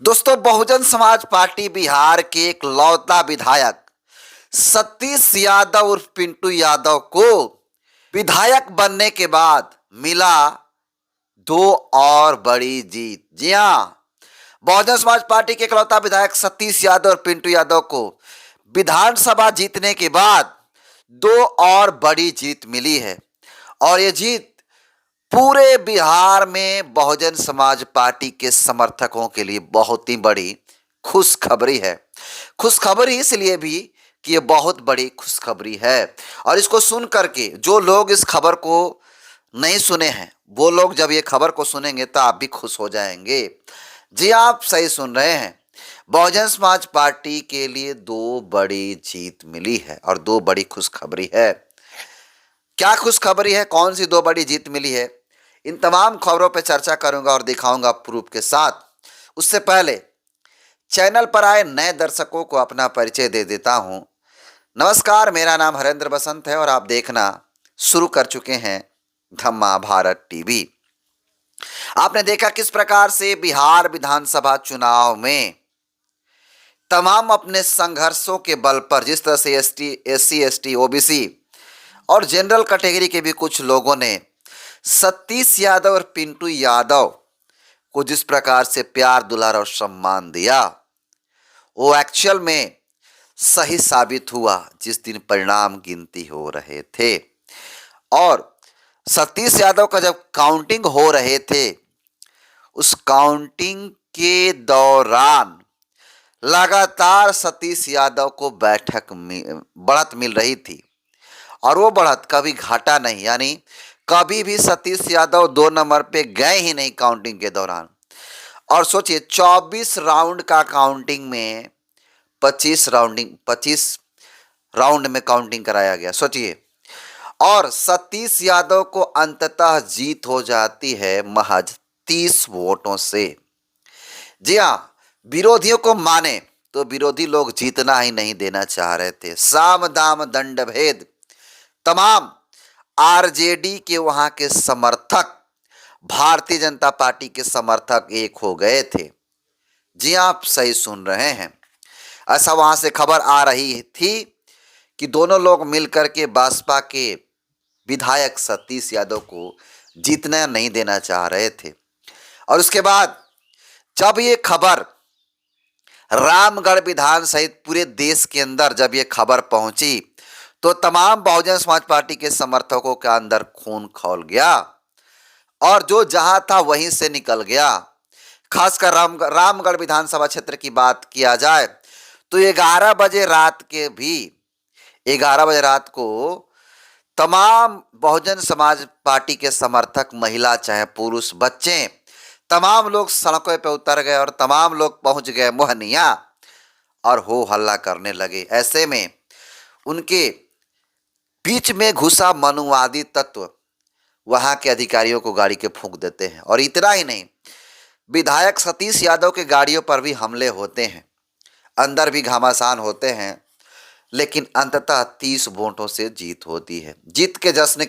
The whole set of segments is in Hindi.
दोस्तों, बहुजन समाज पार्टी बिहार के एक लौता विधायक सतीश यादव उर्फ पिंटू यादव को विधायक बनने के बाद मिला दो और बड़ी जीत। जी हाँ, बहुजन समाज पार्टी के इकलौता विधायक सतीश यादव और पिंटू यादव को विधानसभा जीतने के बाद दो और बड़ी जीत मिली है। और ये जीत पूरे बिहार में बहुजन समाज पार्टी के समर्थकों के लिए बहुत ही बड़ी खुशखबरी है। खुशखबरी इसलिए भी कि ये बहुत बड़ी खुशखबरी है, और इसको सुन करके जो लोग इस खबर को नहीं सुने हैं वो लोग जब ये खबर को सुनेंगे तो आप भी खुश हो जाएंगे। जी, आप सही सुन रहे हैं। बहुजन समाज पार्टी के लिए दो बड़ी जीत मिली है और दो बड़ी खुशखबरी है। क्या खुशखबरी है, कौन सी दो बड़ी जीत मिली है, इन तमाम खबरों पर चर्चा करूंगा और दिखाऊंगा प्रूफ के साथ। उससे पहले चैनल पर आए नए दर्शकों को अपना परिचय दे देता हूं। नमस्कार, मेरा नाम हरेंद्र बसंत है और आप देखना शुरू कर चुके हैं धम्मा भारत टीवी। आपने देखा किस प्रकार से बिहार विधानसभा चुनाव में तमाम अपने संघर्षों के बल पर, जिस तरह से एससी एसटी ओबीसी और जनरल कैटेगरी के भी कुछ लोगों ने सतीश यादव और पिंटू यादव को जिस प्रकार से प्यार दुलार और सम्मान दिया, वो एक्चुअल में सही साबित हुआ जिस दिन परिणाम गिनती हो रहे थे। और सतीश यादव का जब काउंटिंग हो रहे थे, उस काउंटिंग के दौरान लगातार सतीश यादव को बढ़त मिल रही थी, और वो बढ़त कभी घटा नहीं, यानी कभी भी सतीश यादव 2 नंबर पे गए ही नहीं काउंटिंग के दौरान। और सोचिए, 24 राउंड का काउंटिंग में 25 राउंड में काउंटिंग कराया गया, सोचिए। और सतीश यादव को अंततः जीत हो जाती है महज 30 वोटों से। जी हाँ, विरोधियों को माने तो विरोधी लोग जीतना ही नहीं देना चाह रहे थे। साम दाम दंड भेद तमाम आरजेडी के वहां के समर्थक भारतीय जनता पार्टी के समर्थक एक हो गए थे। जी, आप सही सुन रहे हैं। ऐसा वहां से खबर आ रही थी कि दोनों लोग मिलकर के बसपा के विधायक सतीश यादव को जीतना नहीं देना चाह रहे थे। और उसके बाद जब ये खबर रामगढ़ विधान सहित पूरे देश के अंदर जब ये खबर पहुंची, तो तमाम बहुजन समाज पार्टी के समर्थकों के अंदर खून खौल गया और जो जहां था वहीं से निकल गया। खासकर रामगढ़ विधानसभा क्षेत्र की बात किया जाए तो 11 बजे रात को तमाम बहुजन समाज पार्टी के समर्थक, महिला चाहे पुरुष, बच्चे, तमाम लोग सड़कों पर उतर गए और तमाम लोग पहुंच गए मोहनिया और हो हल्ला करने लगे। ऐसे में उनके बीच में घुसा मनुवादी तत्व वहां के अधिकारियों को गाड़ी के फूंक देते हैं। और इतना ही नहीं, विधायक सतीश यादव के गाड़ियों पर भी हमले होते हैं, अंदर भी घमासान होते हैं, लेकिन अंततः 30 वोटों से जीत होती है। जीत के जश्न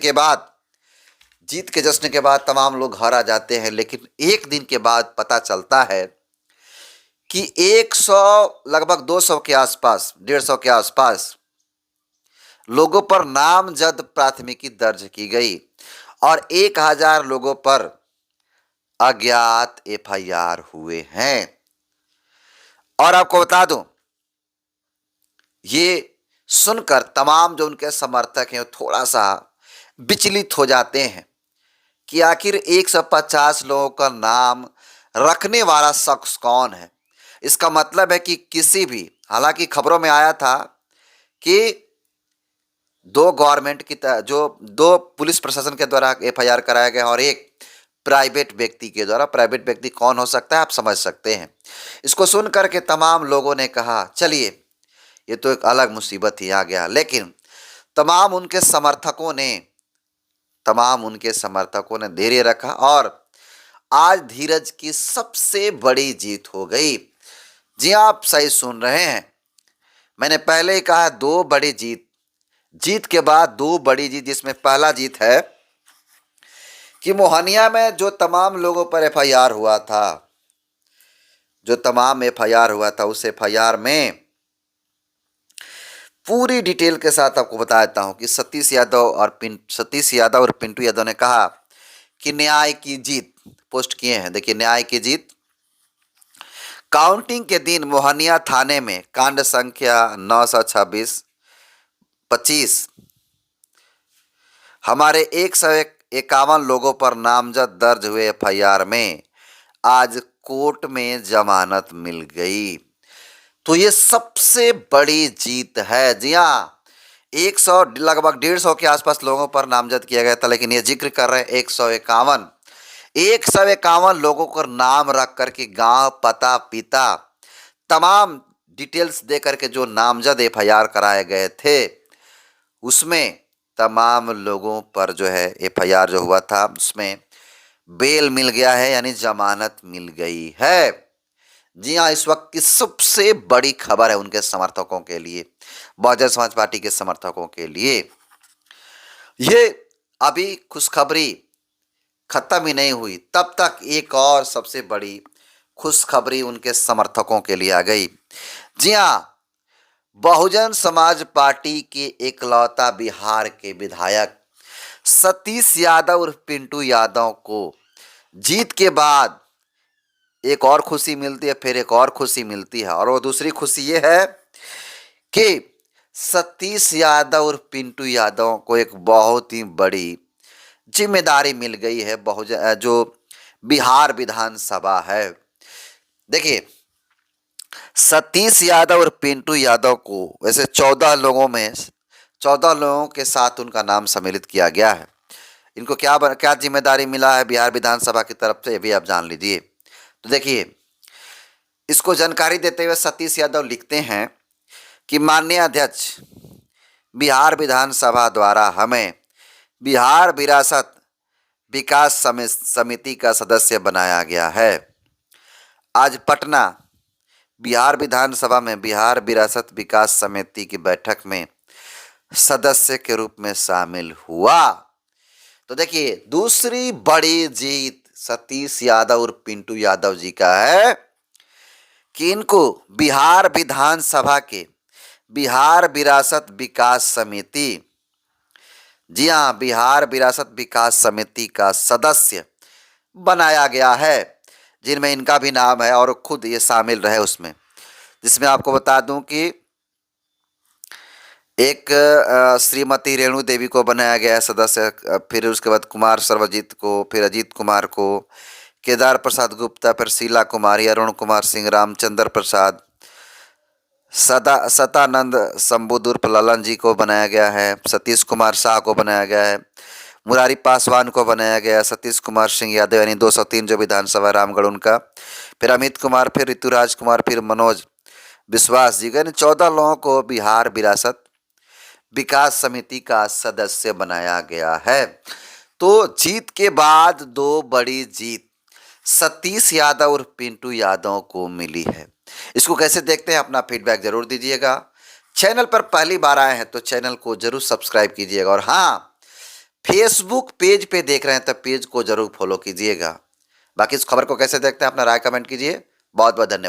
के बाद तमाम लोग घर आ जाते हैं, लेकिन एक दिन के बाद पता चलता है कि 100 लगभग 200 के आसपास, 150 के आसपास लोगों पर नामजद प्राथमिकी दर्ज की गई और 1000 लोगों पर अज्ञात एफआईआर हुए हैं। और आपको बता दूं, ये सुनकर तमाम जो उनके समर्थक हैं थोड़ा सा विचलित हो जाते हैं कि आखिर 150 लोगों का नाम रखने वाला शख्स कौन है। इसका मतलब है कि किसी भी, हालांकि खबरों में आया था कि दो पुलिस प्रशासन के द्वारा एफआईआर कराया गया और एक प्राइवेट व्यक्ति के द्वारा। प्राइवेट व्यक्ति कौन हो सकता है, आप समझ सकते हैं। इसको सुन करके तमाम लोगों ने कहा, चलिए ये तो एक अलग मुसीबत ही आ गया। लेकिन तमाम उनके समर्थकों ने धैर्य रखा और आज धीरज की सबसे बड़ी जीत हो गई। जी, आप सही सुन रहे हैं। मैंने पहले ही कहा, दो बड़ी जीत के बाद दो बड़ी जीत, जिसमें पहला जीत है कि मोहनिया में जो तमाम लोगों पर एफआईआर हुआ था जो तमाम एफआईआर हुआ था उस एफआईआर में पूरी डिटेल के साथ आपको बता देता हूं कि सतीश यादव और पिंटू यादव ने कहा कि न्याय की जीत पोस्ट किए हैं। देखिए, न्याय की जीत। काउंटिंग के दिन मोहनिया थाने में कांड संख्या 926-25 हमारे 151 लोगों पर नामजद दर्ज हुए एफआईआर में आज कोर्ट में जमानत मिल गई। तो ये सबसे बड़ी जीत है। जी हाँ, 100 लगभग 150 के आसपास लोगों पर नामजद किया गया था, लेकिन ये जिक्र कर रहे हैं 151 लोगों को नाम रख करके गांव, पता, पिता, तमाम डिटेल्स दे करके जो नामजद एफआईआर कराए गए थे उसमें तमाम लोगों पर जो है एफआईआर जो हुआ था उसमें बेल मिल गया है, यानी जमानत मिल गई है। जी हाँ, इस वक्त की सबसे बड़ी खबर है उनके समर्थकों के लिए, बहुजन समाज पार्टी के समर्थकों के लिए। ये अभी खुशखबरी खत्म ही नहीं हुई, तब तक एक और सबसे बड़ी खुशखबरी उनके समर्थकों के लिए आ गई। जी हाँ, बहुजन समाज पार्टी के इकलौता बिहार के विधायक सतीश यादव और पिंटू यादव को जीत के बाद एक और खुशी मिलती है, फिर एक और खुशी मिलती है, और वो दूसरी खुशी ये है कि सतीश यादव और पिंटू यादव को एक बहुत ही बड़ी जिम्मेदारी मिल गई है जो बिहार विधानसभा है। देखिए, सतीश यादव और पिंटू यादव को वैसे 14 लोगों के साथ उनका नाम सम्मिलित किया गया है। इनको क्या जिम्मेदारी मिला है बिहार विधानसभा की तरफ से, ये भी आप जान लीजिए। तो देखिए, इसको जानकारी देते हुए सतीश यादव लिखते हैं कि माननीय अध्यक्ष, बिहार विधानसभा द्वारा हमें बिहार विरासत विकास समिति का सदस्य बनाया गया है। आज पटना बिहार विधानसभा में बिहार विरासत विकास समिति की बैठक में सदस्य के रूप में शामिल हुआ। तो देखिए, दूसरी बड़ी जीत सतीश यादव और पिंटू यादव जी का है कि इनको बिहार विधानसभा के बिहार विरासत विकास समिति, जी हाँ, बिहार विरासत विकास समिति का सदस्य बनाया गया है, जिनमें इनका भी नाम है और खुद ये शामिल रहे उसमें। जिसमें आपको बता दूं कि एक श्रीमती रेणु देवी को बनाया गया है सदस्य, फिर उसके बाद कुमार सर्वजीत को, फिर अजीत कुमार को, केदार प्रसाद गुप्ता, फिर शीला कुमारी, अरुण कुमार सिंह, रामचंद्र प्रसाद, सतानंद शंभुद उर्फ ललन जी को बनाया गया है, सतीश कुमार शाह को बनाया गया है, मुरारी पासवान को बनाया गया, सतीश कुमार सिंह यादव यानी 203 जो विधानसभा रामगढ़ उनका, फिर अमित कुमार, फिर ऋतुराज कुमार, फिर मनोज विश्वास जी, यानी 14 लोगों को बिहार विरासत विकास समिति का सदस्य बनाया गया है। तो जीत के बाद दो बड़ी जीत सतीश यादव और पिंटू यादव को मिली है। इसको कैसे देखते हैं, अपना फीडबैक जरूर दीजिएगा। चैनल पर पहली बार आए हैं तो चैनल को जरूर सब्सक्राइब कीजिएगा, और हाँ, फेसबुक पेज पे देख रहे हैं तो पेज को जरूर फॉलो कीजिएगा। बाकी इस खबर को कैसे देखते हैं अपना राय कमेंट कीजिए। बहुत बहुत धन्यवाद।